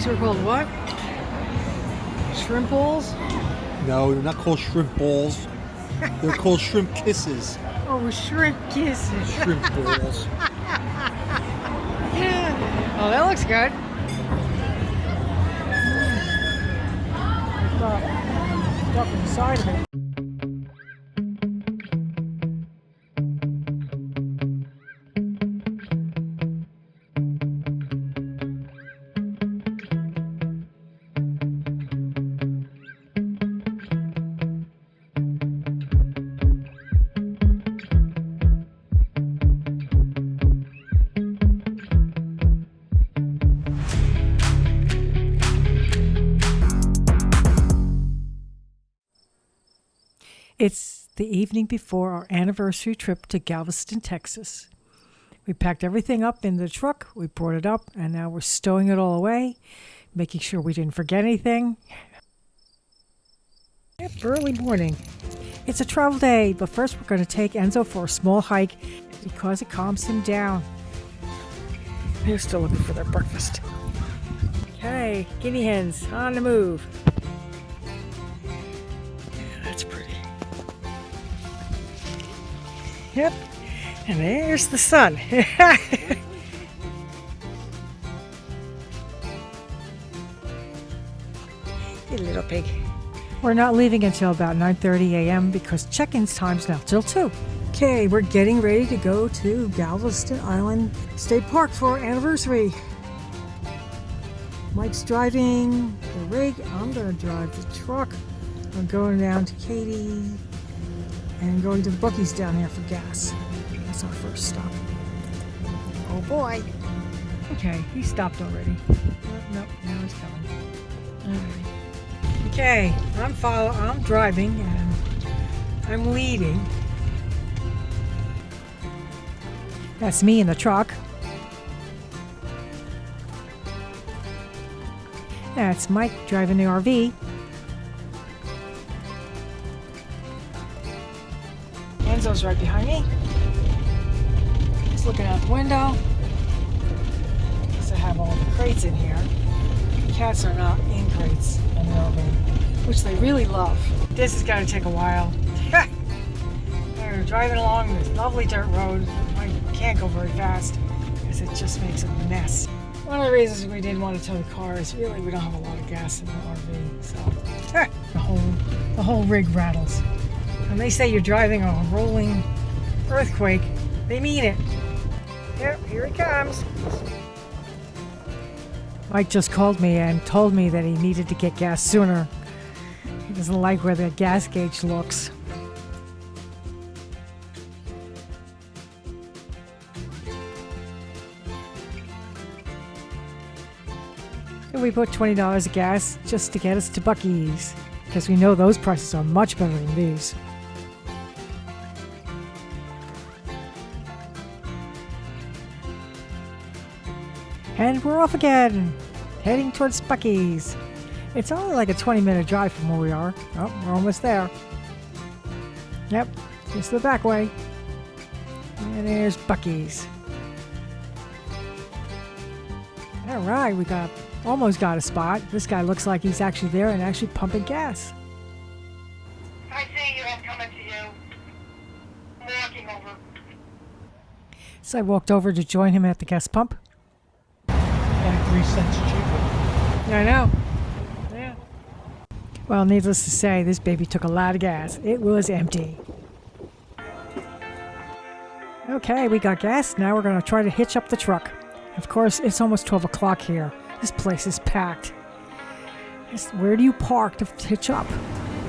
are called what? Shrimp balls? No, they're not called shrimp balls. They're called shrimp kisses. Oh, shrimp kisses. Shrimp balls. Yeah. Oh, that looks good. Stuff inside of it. It's the evening before our anniversary trip to Galveston, Texas. We packed everything up in the truck, we brought it up, and now we're stowing it all away, making sure we didn't forget anything. Yep, early morning. It's a travel day, but first we're going to take Enzo for a small hike because it calms him down. They're still looking for their breakfast. Okay, guinea hens on the move. Yeah, that's pretty. Yep, and there's the sun. You little pig. We're not leaving until about 9:30 a.m. because check-in time's now till 2. Okay, we're getting ready to go to Galveston Island State Park for our anniversary. Mike's driving the rig. I'm going to drive the truck. I'm going down to Katie and going to the Buc-ee's down here for gas. That's our first stop. Oh boy. Okay, he stopped already. Nope, now he's coming. Alright. Okay, I'm driving and I'm leading. That's me in the truck. That's Mike driving the RV. Enzo's right behind me. He's looking out the window. Because I have all the crates in here. The cats are not in crates in the RV, which they really love. This is going to take a while. We're driving along this lovely dirt road. I can't go very fast because it just makes a mess. One of the reasons we didn't want to tow the car is really we don't have a lot of gas in the RV, so the whole rig rattles. When they say you're driving on a rolling earthquake, they mean it. Yep, here he comes. Mike just called me and told me that he needed to get gas sooner. He doesn't like where the gas gauge looks. And we put $20 of gas just to get us to Buc-ee's, because we know those prices are much better than these. And we're off again, heading towards Buc-ee's. It's only like a 20-minute drive from where we are. Oh, we're almost there. Yep, just the back way. And there's Buc-ee's. All right, we almost got a spot. This guy looks like he's actually there and actually pumping gas. I see you. I'm coming to you. I'm walking over. So I walked over to join him at the gas pump. Like 3 cents cheaper. I know. Yeah. Well, needless to say, this baby took a lot of gas. It was empty. Okay, we got gas. Now we're going to try to hitch up the truck. Of course, it's almost 12 o'clock here. This place is packed. Where do you park to hitch up?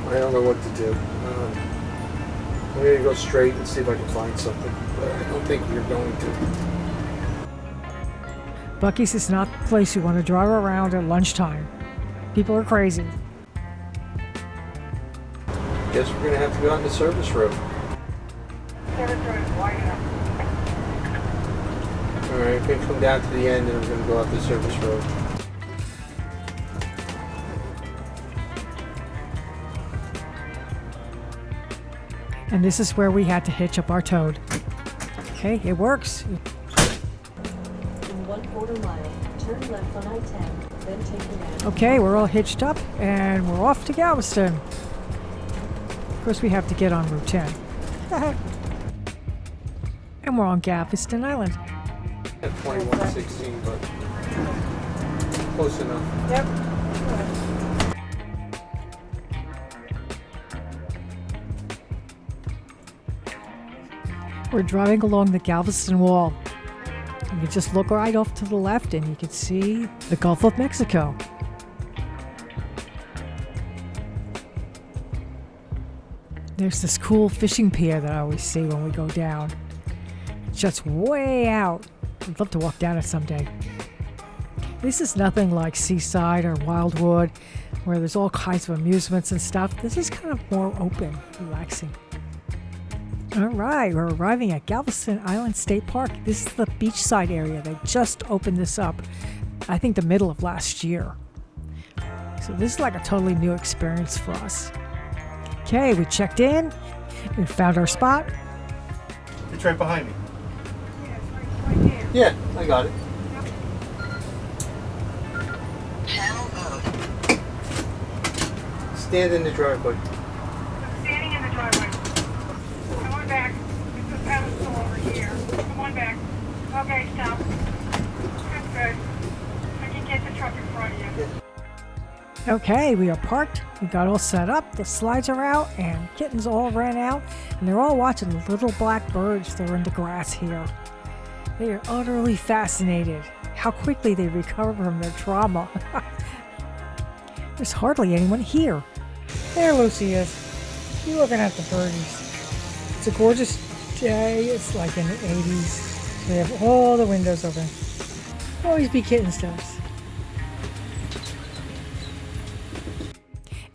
I don't know what to do. I'm going to go straight and see if I can find something, but I don't think we're going to. Buc-ee's is not the place you want to drive around at lunchtime. People are crazy. Guess we're going to have to go out in the service road. Alright, I'm going to come down to the end and I'm going to go out the service road. And this is where we had to hitch up our toad. Okay, it works. In 1/4 mile, turn left on I-10, Okay, we're all hitched up and we're off to Galveston. Of course, we have to get on Route 10. And we're on Galveston Island. At 2116, but close enough. Yep. We're driving along the Galveston Wall. You can just look right off to the left and you can see the Gulf of Mexico. There's this cool fishing pier that I always see when we go down. It's just way out. I'd love to walk down it someday. This is nothing like Seaside or Wildwood, where there's all kinds of amusements and stuff. This is kind of more open, relaxing. All right, we're arriving at Galveston Island State Park. This is the beachside area. They just opened this up, I think the middle of last year. So this is like a totally new experience for us. Okay, we checked in. We found our spot. It's right behind me. Yeah, it's right here. Yeah, I got it. Stand in the driveway. I'm standing in the driveway. Come on back. It's the pedestal over here. Come on back. Okay, stop. That's good. I can get the truck in front of you. Okay, we are parked. We got all set up. The slides are out and kittens all ran out. And they're all watching the little black birds that are in the grass here. They are utterly fascinated how quickly they recover from their trauma. There's hardly anyone here. There Lucy is. She's looking at the birdies. It's a gorgeous day. It's like in the 80s. They have all the windows open. Always be kittens to us.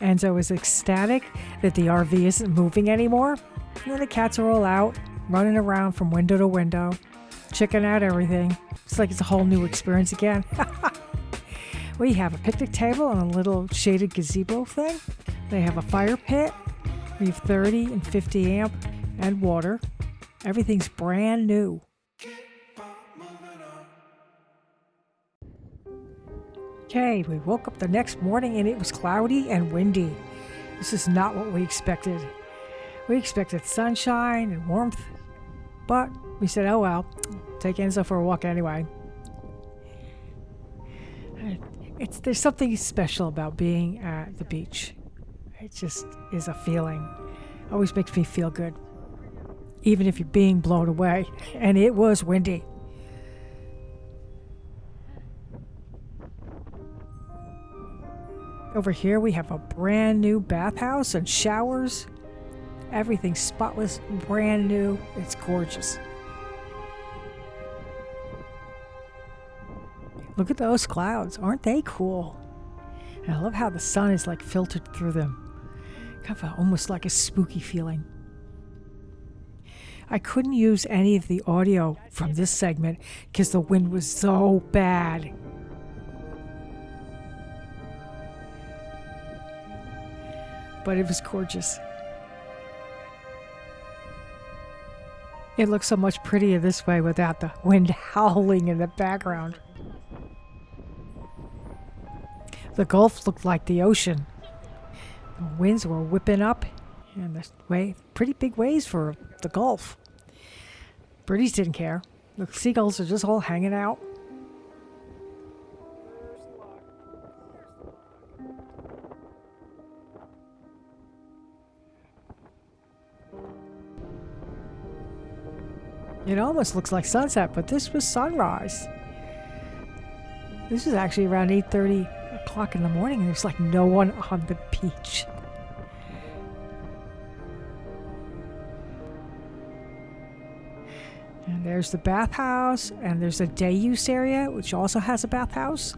Enzo is ecstatic that the RV isn't moving anymore. And the cats are all out, running around from window to window, checking out everything. It's like it's a whole new experience again. We have a picnic table and a little shaded gazebo thing. They have a fire pit. We have 30 and 50 amp and water. Everything's brand new. Okay, we woke up the next morning and it was cloudy and windy. This is not what we expected. We expected sunshine and warmth, but we said, oh well, take Enzo for a walk anyway. There's something special about being at the beach. It just is a feeling. Always makes me feel good. Even if you're being blown away. And it was windy. Over here we have a brand new bathhouse and showers. Everything's spotless, brand new. It's gorgeous. Look at those clouds. Aren't they cool? And I love how the sun is like filtered through them. Kind of almost like a spooky feeling. I couldn't use any of the audio from this segment because the wind was so bad. But it was gorgeous. It looks so much prettier this way without the wind howling in the background. The Gulf looked like the ocean. The winds were whipping up, and pretty big waves for the Gulf. Birdies didn't care. The seagulls are just all hanging out. It almost looks like sunset, but this was sunrise. This is actually around 8:30 o'clock in the morning, and there's like no one on the beach. And there's the bathhouse, and there's a day use area, which also has a bathhouse.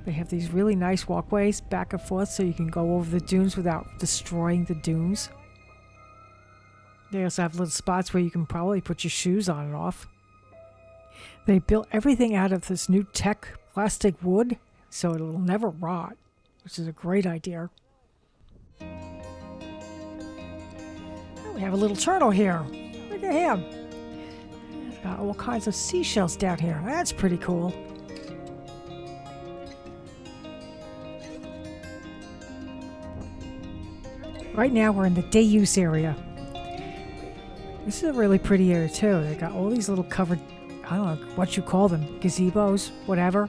They have these really nice walkways back and forth so you can go over the dunes without destroying the dunes. They also have little spots where you can probably put your shoes on and off. They built everything out of this new tech plastic wood, so it'll never rot, which is a great idea. Oh, we have a little turtle here. Look at him. He's got all kinds of seashells down here. That's pretty cool. Right now we're in the day use area. This is a really pretty area too. They got all these little covered, I don't know what you call them, gazebos, whatever,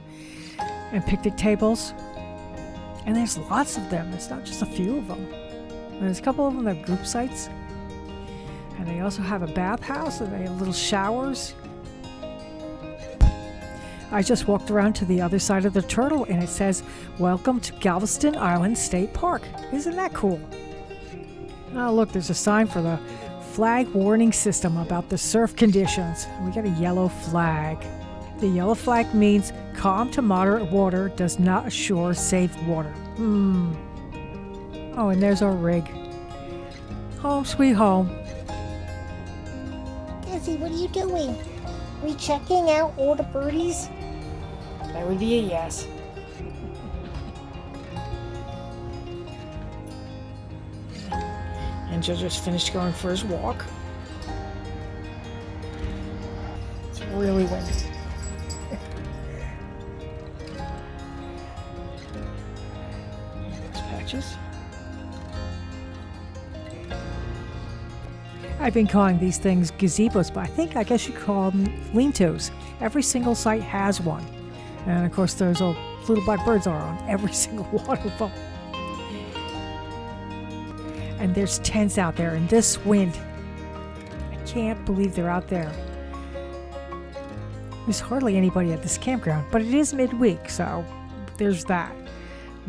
and picnic tables. And there's lots of them. It's not just a few of them. There's a couple of them that have group sites. And they also have a bathhouse and they have little showers. I just walked around to the other side of the turtle and it says, "Welcome to Galveston Island State Park." Isn't that cool? Oh, look, there's a sign for the flag warning system about the surf conditions. We got a yellow flag. The yellow flag means calm to moderate water does not assure safe water. Oh, and there's our rig. Home sweet home. Desi, what are you doing? Are we checking out all the birdies? That would be a yes. And Joe just finished going for his walk. It's really windy. There's patches. I've been calling these things gazebos, but I guess you call them lean-tos. Every single site has one. And of course, those little black birds are on every single one of them. And there's tents out there in this wind. I can't believe they're out there. There's hardly anybody at this campground, but it is midweek, so there's that.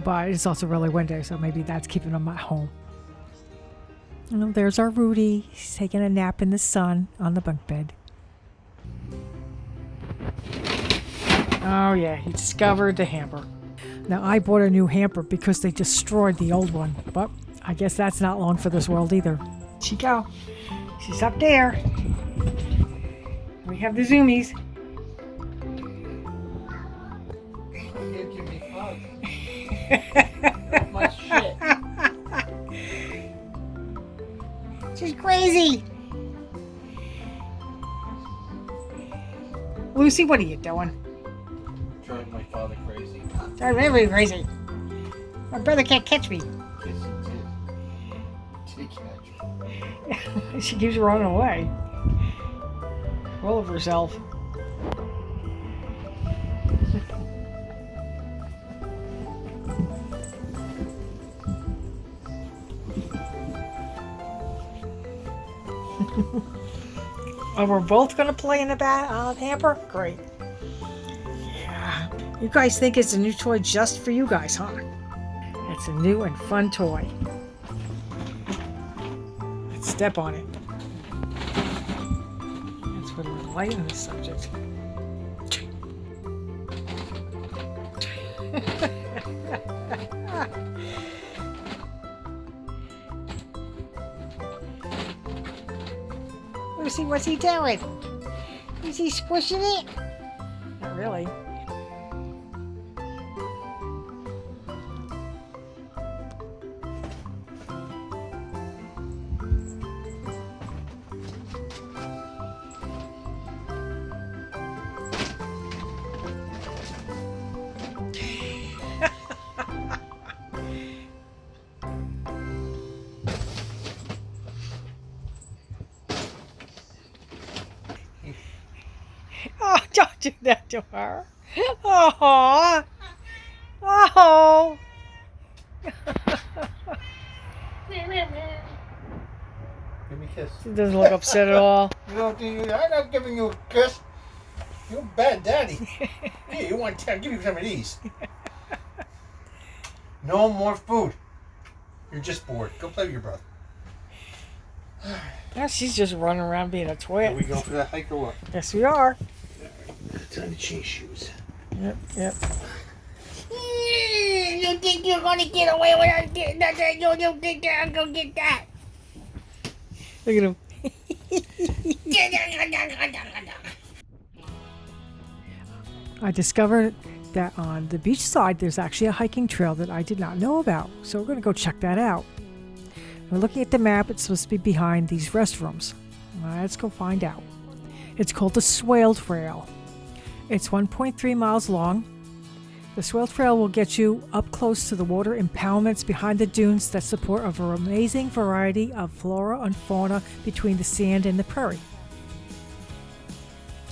But it's also really windy, so maybe that's keeping them at home. Oh, there's our Rudy. He's taking a nap in the sun on the bunk bed. Oh yeah, he discovered the hamper. Now, I bought a new hamper because they destroyed the old one, but I guess that's not long for this world either. She go. She's up there. We have the zoomies. You give me hug. My shit. She's crazy. Lucy, what are you doing? Driving my father crazy. I'm really crazy. My brother can't catch me. Yes, he did. Did he catch you? She keeps running away. Full of herself. Oh, we're both gonna play in the hamper? Great. Yeah. You guys think it's a new toy just for you guys, huh? It's a new and fun toy. Let's step on it. Let's put a little light on this subject. Lucy, what's he doing? Is he squishing it? Not really. Oh, don't do that to her. Oh. Oh. Give me a kiss. She doesn't look upset at all. You don't think I'm not giving you a kiss. You're a bad daddy. Here, you want to give me some of these. No more food. You're just bored. Go play with your brother. Now she's just running around being a twit. Are we going for that hike or what? Yes, we are. Time to change shoes. Yep. You think you're gonna get away without getting that? You think I'm gonna get that? Look at him. I discovered that on the beach side there's actually a hiking trail that I did not know about. So we're going to go check that out. We're looking at the map. It's supposed to be behind these restrooms. Let's go find out. It's called the Swale Trail. It's 1.3 miles long, The Swale Trail will get you up close to the water impoundments behind the dunes that support an amazing variety of flora and fauna between the sand and the prairie.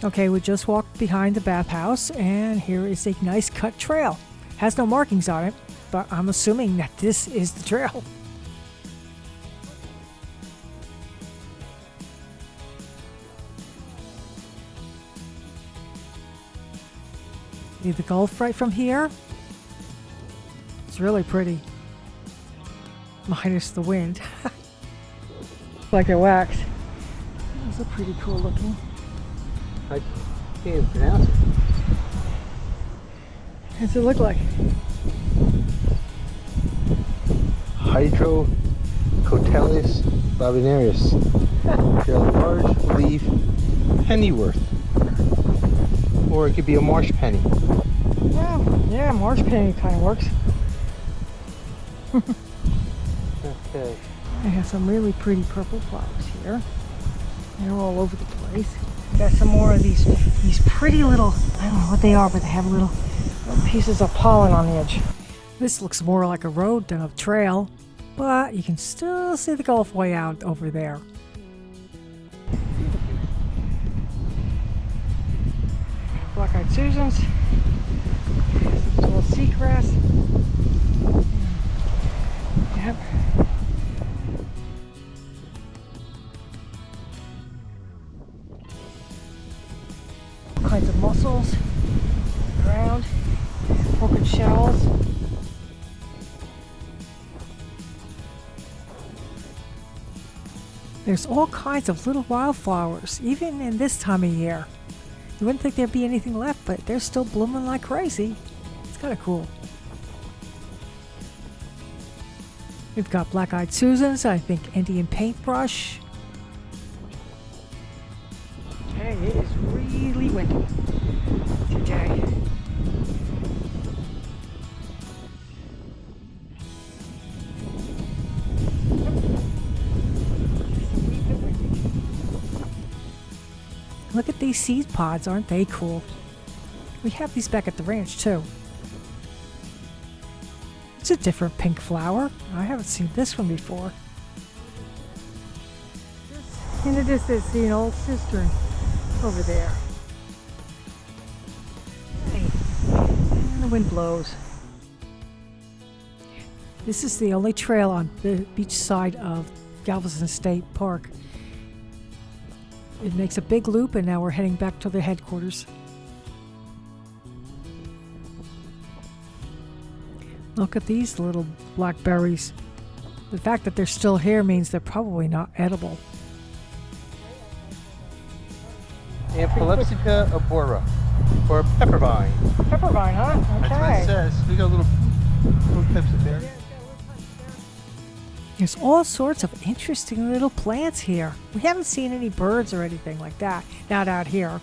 Okay, we just walked behind the bathhouse, and here is a nice cut trail. Has no markings on it, but I'm assuming that this is the trail. See the Gulf right from here? It's really pretty. Minus the wind. Like a wax. These are pretty cool looking. I can't even pronounce it. What's it look like? Hydrocotyledus babinarius. They're a large leaf pennyworth. Or it could be a marsh penny. Yeah, marsh penny kind of works. Okay. I have some really pretty purple flowers here. They're all over the place. Got some more of these pretty little, I don't know what they are, but they have little pieces of pollen on the edge. This looks more like a road than a trail, but you can still see the Gulf way out over there. Black-eyed Susans, little seagrass. Yep. All kinds of mussels, ground, orchid shells. There's all kinds of little wildflowers, even in this time of year. You wouldn't think there'd be anything left, but they're still blooming like crazy. It's kind of cool. We've got black-eyed Susans, I think Indian paintbrush. Hey, it is really windy today. Look at these seed pods, aren't they cool? We have these back at the ranch too. It's a different pink flower. I haven't seen this one before. In the distance, see an old cistern over there. Hey, and the wind blows. This is the only trail on the beach side of Galveston State Park. It makes a big loop, and now we're heading back to the headquarters. Look at these little blackberries. The fact that they're still here means they're probably not edible. Ampelepsica arbora, or peppervine. Peppervine, huh? Okay. That's what it says. We got little pips in there. There's all sorts of interesting little plants here. We haven't seen any birds or anything like that. Not out here.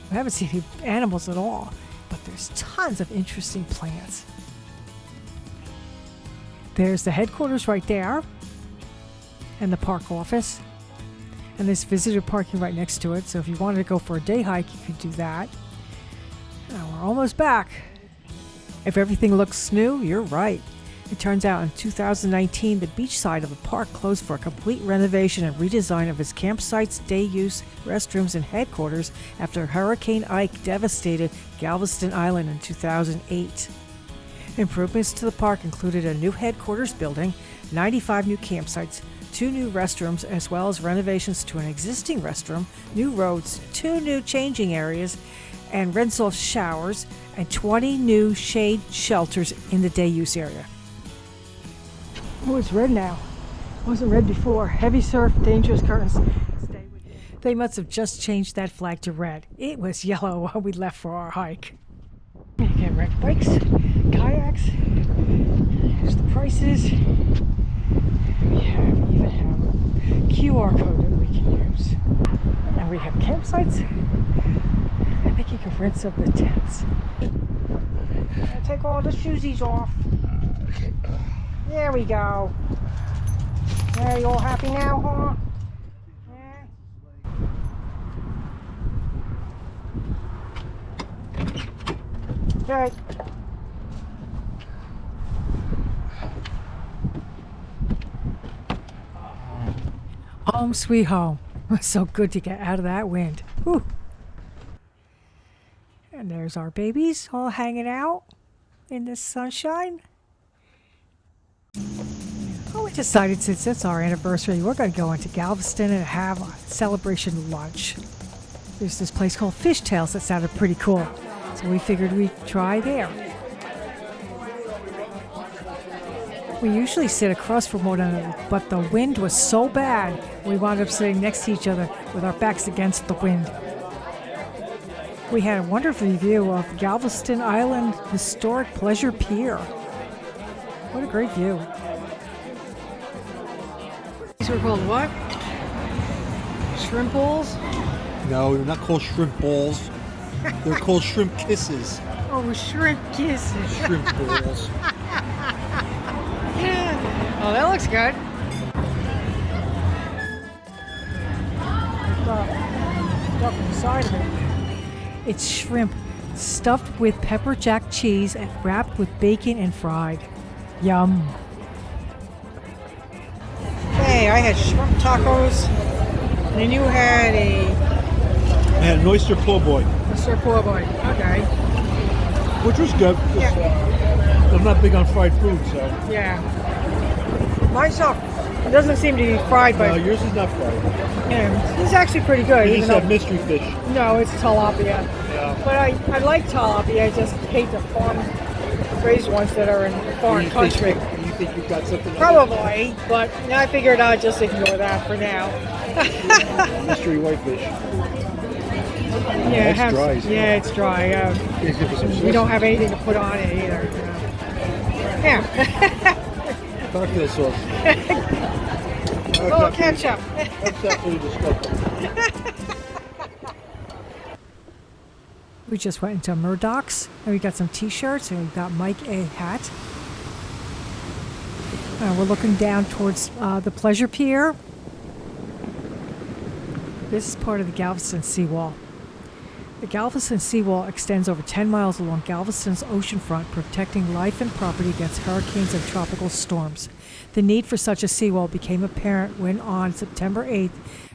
We haven't seen any animals at all. But there's tons of interesting plants. There's the headquarters right there. And the park office. And there's visitor parking right next to it. So if you wanted to go for a day hike, you could do that. Now we're almost back. If everything looks new, you're right. It turns out in 2019, the beach side of the park closed for a complete renovation and redesign of its campsites, day use, restrooms, and headquarters after Hurricane Ike devastated Galveston Island in 2008. Improvements to the park included a new headquarters building, 95 new campsites, 2 new restrooms, as well as renovations to an existing restroom, new roads, 2 new changing areas, and rental showers, and 20 new shade shelters in the day use area. Oh, it's red now. It wasn't red before. Heavy surf, dangerous currents. They must have just changed that flag to red. It was yellow while we left for our hike. You get red bikes, kayaks. Here's the prices. We even have a QR code that we can use. And we have campsites. I think you can rent some of the tents. Take all the shoesies off. There we go. Yeah, you all happy now, huh? Yeah. Okay. Home sweet home. It was so good to get out of that wind. Whew. And there's our babies all hanging out in the sunshine. Well, we decided since it's our anniversary, we're going to go into Galveston and have a celebration lunch. There's this place called Fishtails that sounded pretty cool, so we figured we'd try there. We usually sit across from one another, but the wind was so bad, we wound up sitting next to each other with our backs against the wind. We had a wonderful view of Galveston Island Historic Pleasure Pier. What a great view. These were called what? Shrimp balls? No, they're not called shrimp balls. They're called shrimp kisses. Oh, shrimp kisses. Shrimp balls. Oh, that looks good. Stuff inside of it. It's shrimp stuffed with pepper jack cheese and wrapped with bacon and fried. Yum. Hey, I had shrimp tacos, and then you had I had an oyster po' boy, Mr. Poor Boy. Okay. which was good. Yeah. I'm not big on fried food, so. Yeah. Myself, it doesn't seem to be fried, No, but yours is not fried. yeah, it's actually pretty good. You Even just though, have mystery fish. no, it's tilapia. Yeah. But I like tilapia. I just hate the farm-raised ones that are in a foreign country. You think you've got something? Probably, but I figured I'd just ignore that for now. Mystery whitefish. Yeah, It's dry, isn't it? yeah, it's dry. Please give us some We don't have anything to put on it either. Yeah. cocktail sauce. A little ketchup. That's absolutely disgusting. We just went into Murdoch's and we got some t-shirts and we got Mike a hat. We're looking down towards the Pleasure Pier. This is part of the Galveston seawall. The Galveston seawall extends over 10 miles along Galveston's oceanfront, protecting life and property against hurricanes and tropical storms. The need for such a seawall became apparent when on September 8,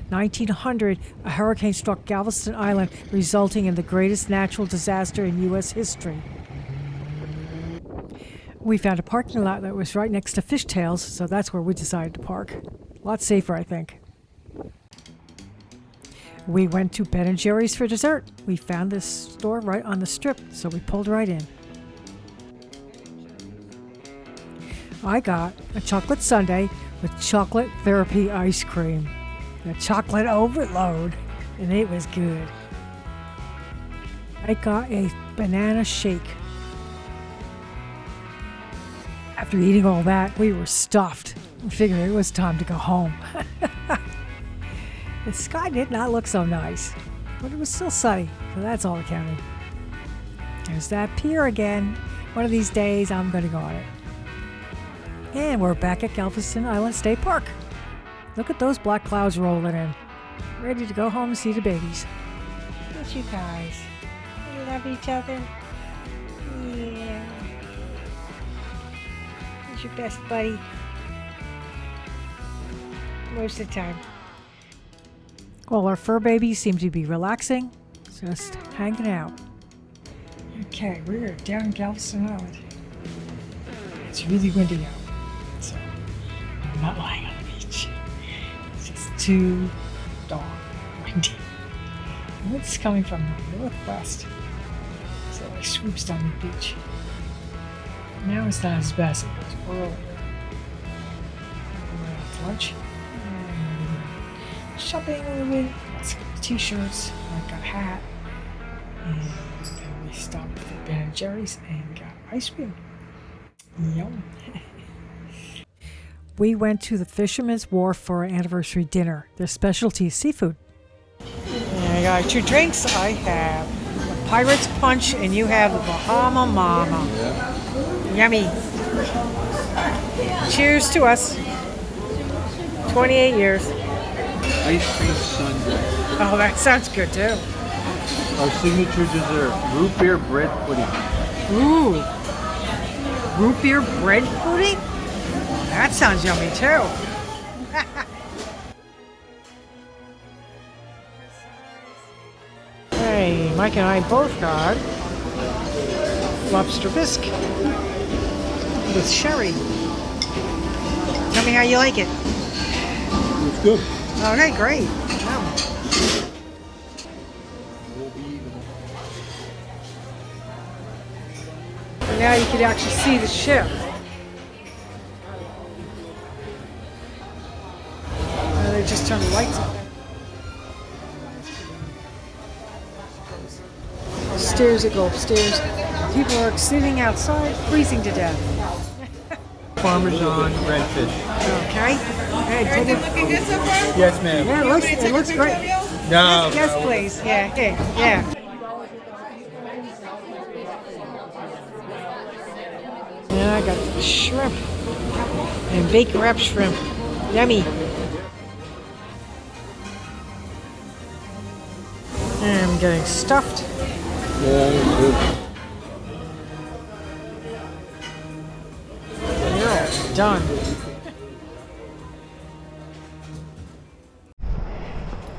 1900, a hurricane struck Galveston Island, resulting in the greatest natural disaster in U.S. history. We found a parking lot that was right next to Fishtails, so that's where we decided to park. A lot safer, I think. We went to Ben & Jerry's for dessert. We found this store right on the strip, so we pulled right in. I got a chocolate sundae with chocolate therapy ice cream. A chocolate overload, and it was good. I got a banana shake. After eating all that, we were stuffed. We figured it was time to go home. The sky did not look so nice, but it was still sunny, so that's all that counted. There's that pier again. One of these days, I'm going to go on it. And we're back at Galveston Island State Park. Look at those black clouds rolling in. Ready to go home and see the babies. Look, you guys. You love each other? Yeah. Who's your best buddy? Most of the time. All our fur babies seem to be relaxing, just hanging out. Okay, we're down Galveston Island. It's really windy out, so I'm not lying on the beach. It's just too darn windy. The wind's coming from the northwest, so it swoops down the beach. Now it's not as bad as it was earlier. We're out to lunch. Shopping a little bit, got some t-shirts, I got a hat, and then we stopped at Ben & Jerry's and got ice cream. Yum. We went to the Fisherman's Wharf for our anniversary dinner. Their specialty is seafood. And I got 2 drinks. I have the Pirate's Punch, and you have the Bahama Mama. Yummy. Cheers to us. 28 years. Ice cream sundae. Oh, that sounds good too. Our signature dessert, root beer bread pudding. Ooh. Root beer bread pudding? That sounds yummy too. Mike and I both got lobster bisque with sherry. Tell me how you like it. It's good. Okay, great. Wow. And now you can actually see the ship. They just turned the lights on. Stairs that go upstairs. People are sitting outside, freezing to death. Parmesan redfish. Okay. Hey, take it. Looking good so far? Yes, ma'am. Yeah, it looks great. No. Yes, please. Yeah, hey, yeah. And I got shrimp and bacon wrapped shrimp. Yummy. And I'm getting stuffed. Yeah, good. Yeah, done.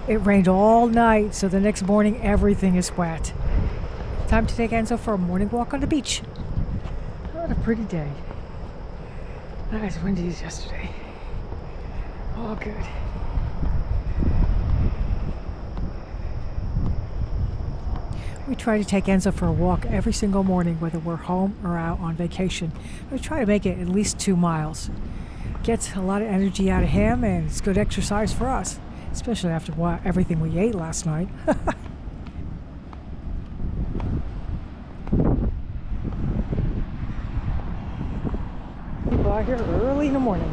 It rained all night, so the next morning everything is wet. Time to take Enzo for a morning walk on the beach. What a pretty day. Nice windy as yesterday. All good. We try to take Enzo for a walk every single morning, whether we're home or out on vacation. We try to make it at least 2 miles. Gets a lot of energy out of him, and it's good exercise for us, especially after everything we ate last night. People out here early in the morning.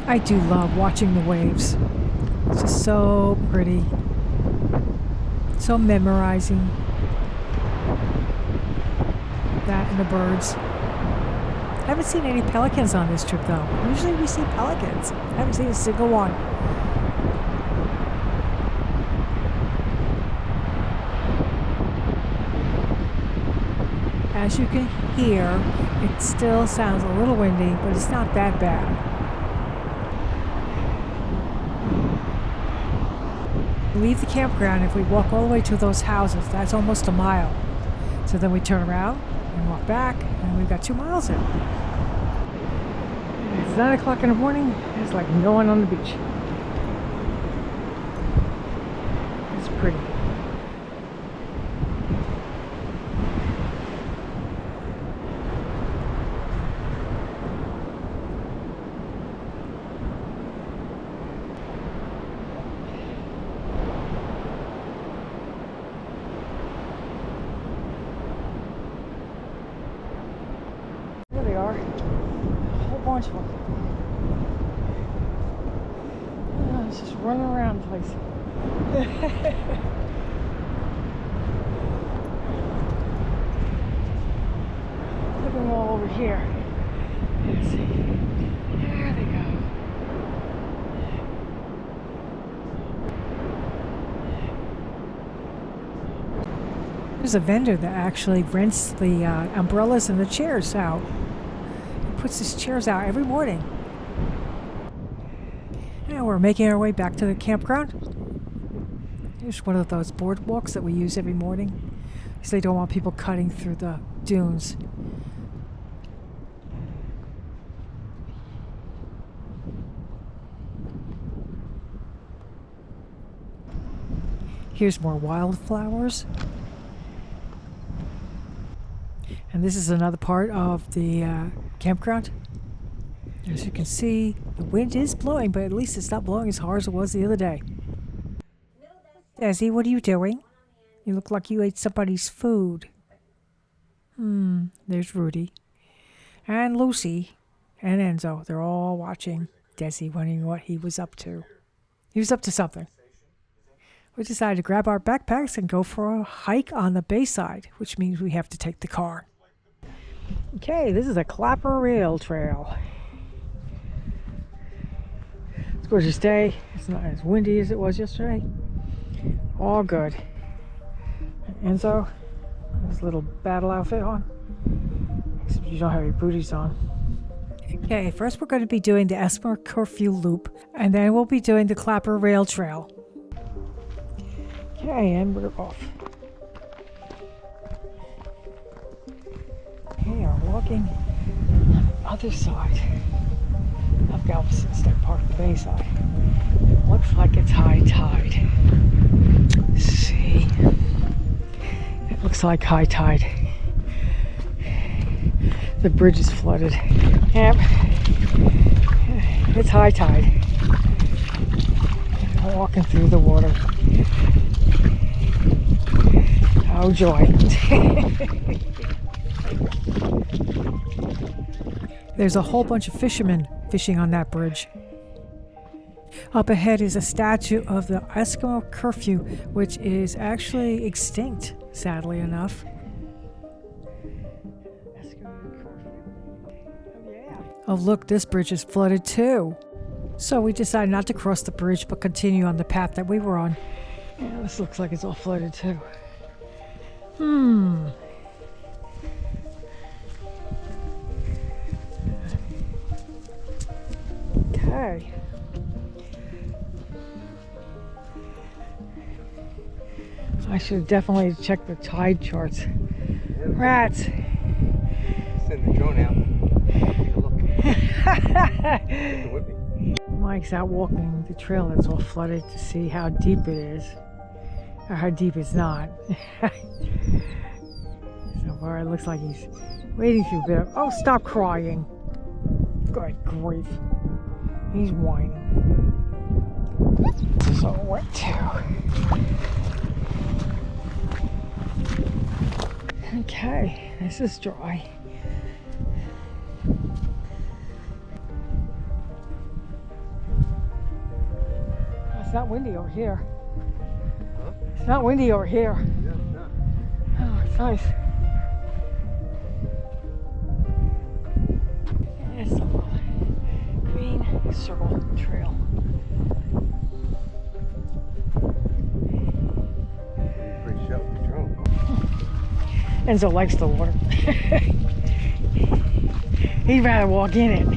I do love watching the waves. It's just so pretty. So memorizing. That and the birds. I haven't seen any pelicans on this trip though. Usually we see pelicans. I haven't seen a single one. As you can hear, it still sounds a little windy, but it's not that bad. We leave the campground. If we walk all the way to those houses, that's almost a mile. So then we turn around and walk back, and we've got 2 miles in. It's 9 o'clock in the morning. There's like no one on the beach. It's pretty. There they are. A whole bunch of them. It's just running around the place. Look at them all over here. Let's see. There they go. There's a vendor that actually rents the umbrellas and the chairs out. He puts his chairs out every morning. And we're making our way back to the campground. Here's one of those boardwalks that we use every morning, because they don't want people cutting through the dunes. Here's more wildflowers. And this is another part of the campground. As you can see, the wind is blowing, but at least it's not blowing as hard as it was the other day. Desi, what are you doing? You look like you ate somebody's food. There's Rudy. And Lucy and Enzo. They're all watching Desi, wondering what he was up to. He was up to something. We decided to grab our backpacks and go for a hike on the bayside, which means we have to take the car. Okay, this is a Clapper Rail Trail. Gorgeous day. It's not as windy as it was yesterday. All good. And Enzo, his little battle outfit on. Except you don't have your booties on. Okay, first we're going to be doing the Eskimo Curlew Loop, and then we'll be doing the Clapper Rail Trail. Okay, and we're off. We are walking on the other side of Galveston State Park, the bay side. Looks like it's high tide. Let's see. It looks like high tide. The bridge is flooded. Yep. It's high tide. I'm walking through the water. Oh joy. There's a whole bunch of fishermen fishing on that bridge. Up ahead is a statue of the Eskimo curlew, which is actually extinct, sadly enough. Oh look, this bridge is flooded too. So we decided not to cross the bridge but continue on the path that we were on. Yeah, this looks like it's all flooded too. Okay. I should definitely check the tide charts. Rats! Send the drone out. Take a look. Take it with me. Mike's out walking the trail that's all flooded to see how deep it is. Or how deep it's not. So far it looks like he's wading through a bit of... Oh, stop crying! Good grief. He's whining. This is all wet too. Okay, this is dry. It's not windy over here. Huh? It's not windy over here. Yeah, it's not. Oh, it's nice. It's a little green circle trail. Pretty shot with the drone. Enzo likes the water. He'd rather walk in it.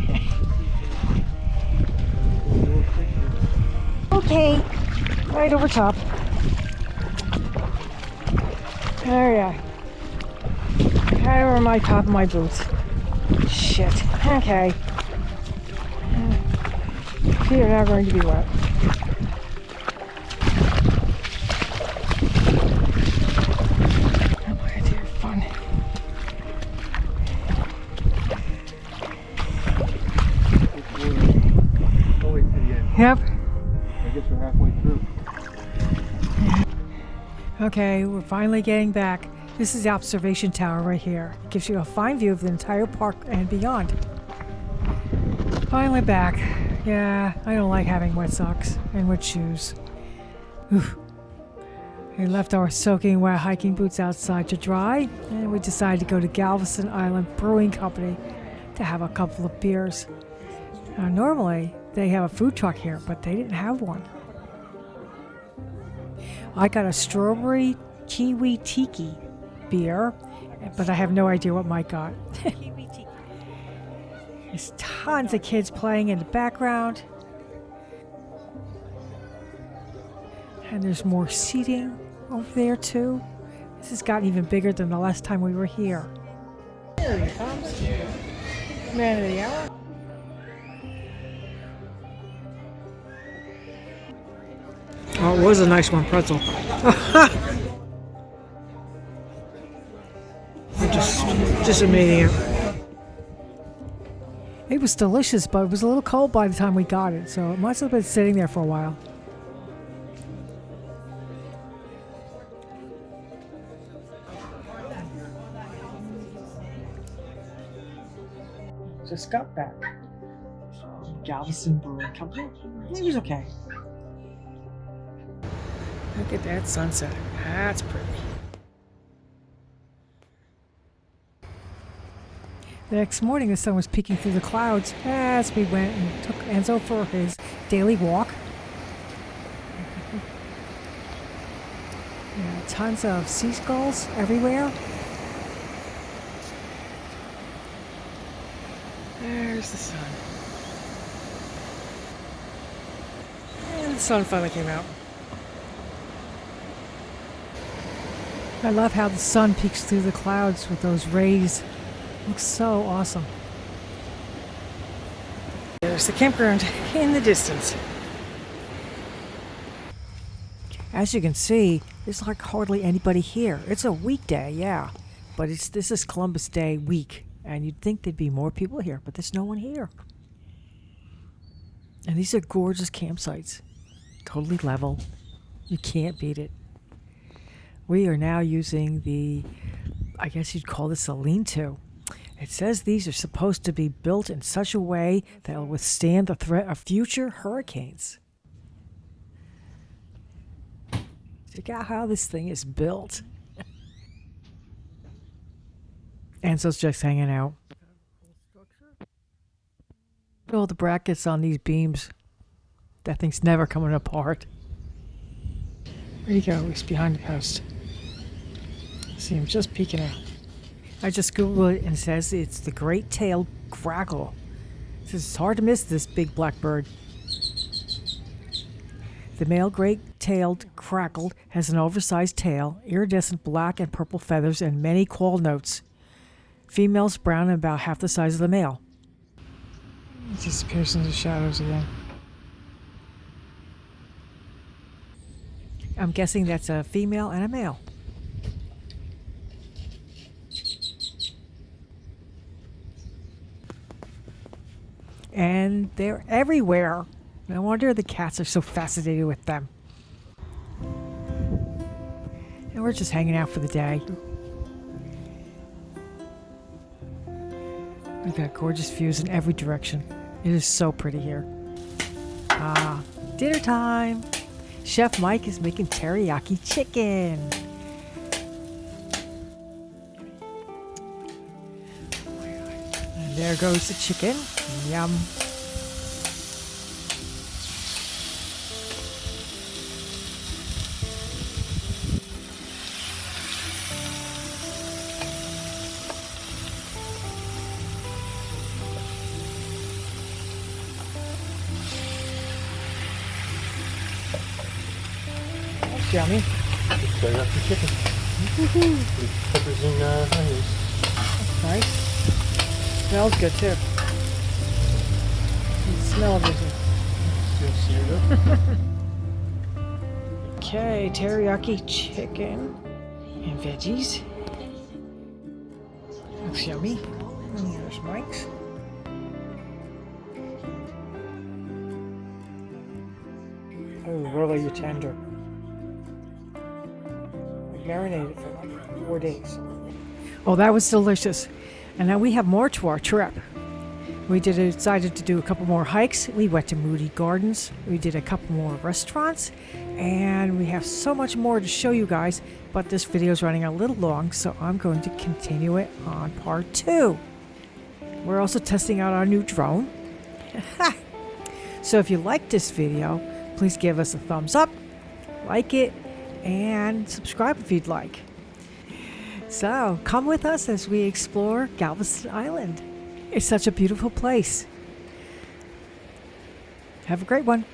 Okay, right over top. There we are. Right over my top of my boots. Shit. Okay. Feet are now going to be wet. I'm going to do fun. Go wait to the end. Yep. I guess we're halfway through. Okay, we're finally getting back. This is the observation tower right here. It gives you a fine view of the entire park and beyond. Finally back. Yeah, I don't like having wet socks and wet shoes. Oof. We left our soaking wet hiking boots outside to dry, and we decided to go to Galveston Island Brewing Company to have a couple of beers. Now, normally, they have a food truck here, but they didn't have one. I got a strawberry kiwi tiki beer, but I have no idea what Mike got. There's tons of kids playing in the background. And there's more seating over there too. This has gotten even bigger than the last time we were here. Here he comes. Man of the hour. Oh, it was a nice one, pretzel. just amazing. It was delicious, but it was a little cold by the time we got it, so it must have been sitting there for a while. Just got back. Galveston Brewing Company. It was okay. Look at that sunset. That's pretty. The next morning, the sun was peeking through the clouds as we went and took Enzo for his daily walk. Yeah, tons of seagulls everywhere. There's the sun. And the sun finally came out. I love how the sun peeks through the clouds with those rays. Looks so awesome. There's the campground in the distance. As you can see, there's like hardly anybody here. It's a weekday, yeah, but this is Columbus Day week, and you'd think there'd be more people here, but there's no one here. And these are gorgeous campsites, totally level. You can't beat it. We are now using I guess you'd call this a lean-to. It says these are supposed to be built in such a way that will withstand the threat of future hurricanes. Check out how this thing is built. Enzo's just hanging out. Look at all the brackets on these beams. That thing's never coming apart. Where'd he go? He's behind the post. See him just peeking out. I just Googled it and it says it's the great-tailed grackle. It's hard to miss this big black bird. The male great-tailed grackle has an oversized tail, iridescent black and purple feathers, and many call notes. Female's brown and about half the size of the male. He disappears into the shadows again. I'm guessing that's a female and a male. And they're everywhere. No wonder the cats are so fascinated with them. And we're just hanging out for the day. We've got gorgeous views in every direction. It is so pretty here. Dinner time. Chef Mike is making teriyaki chicken. And there goes the chicken. Yum. That's yummy. Teriyaki chicken. With peppers and onions. That's nice. Smells good too. You can smell everything. Still seared up. Okay, teriyaki chicken and veggies. Looks yummy. And there's Mike's. Oh, really tender. We marinated for like 4 days. Oh, that was delicious. And now we have more to our trip. We decided to do a couple more hikes. We went to Moody Gardens. We did a couple more restaurants. And we have so much more to show you guys. But this video is running a little long, so I'm going to continue it on part 2. We're also testing out our new drone. So if you liked this video, please give us a thumbs up, like it, and subscribe if you'd like. So come with us as we explore Galveston Island. It's such a beautiful place. Have a great one.